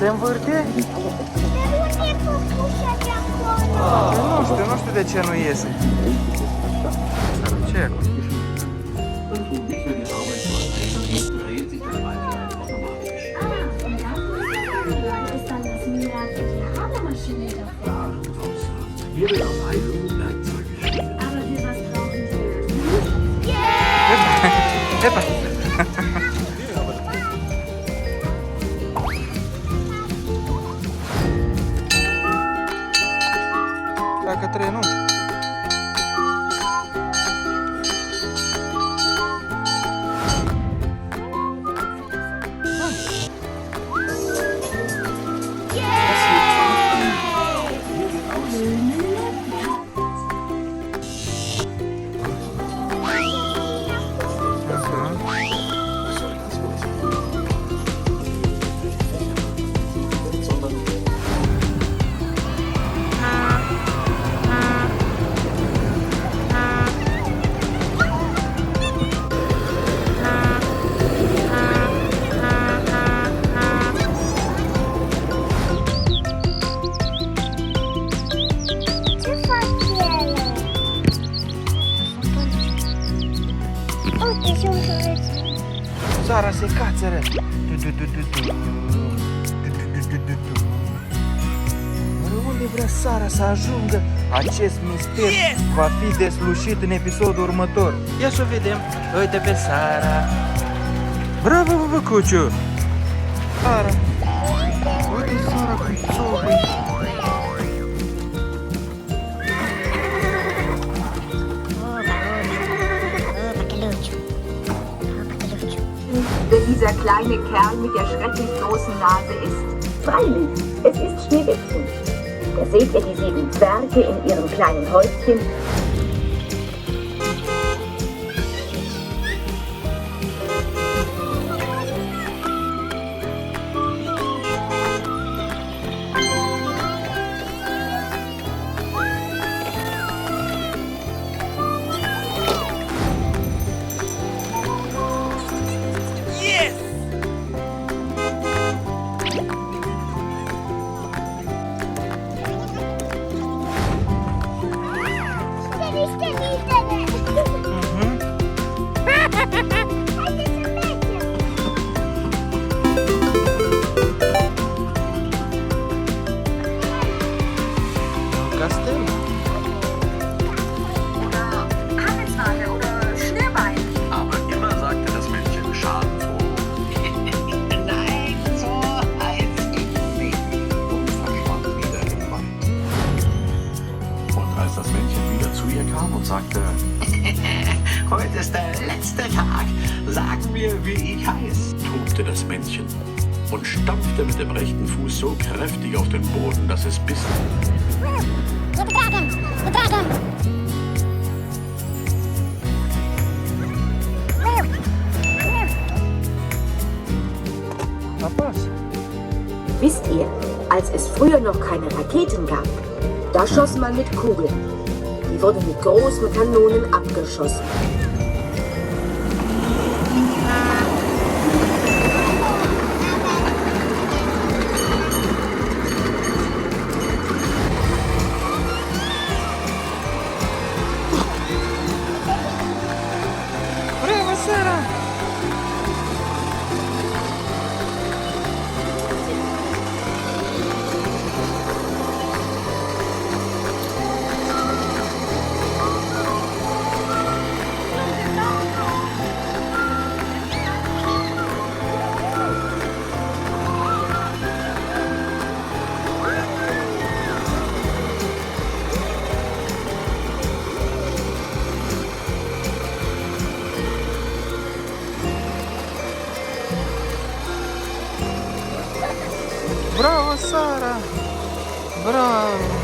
Se învârte? Dar unde e păpușa de acolo? Nu știu de ce nu iese. Ce e acolo? Epa! Dacă trebuie, nu. Sara se cațără. Unde vrea Sara să ajungă? Acest mister va fi deslușit în episodul următor. Ia să o vedem. Uite pe Sara. Bravo, băbăcuciu! Sara. Uite Sara cum țopă. Denn dieser kleine Kerl mit der schrecklich großen Nase ist. Freilich, es ist Schneewittchen. Da seht ihr die 7 Zwerge in ihrem kleinen Häuschen. Und sagte, heute ist der letzte Tag, sagen mir, wie ich heiß, tobte das Männchen und stampfte mit dem rechten Fuß so kräftig auf den Boden, dass es biss. Wisst ihr, als es früher noch keine Raketen gab, da schoss man mit Kugeln. Die wurden mit großen Kanonen abgeschossen. Bravo, Sara! Bravo, Sara! Bravo!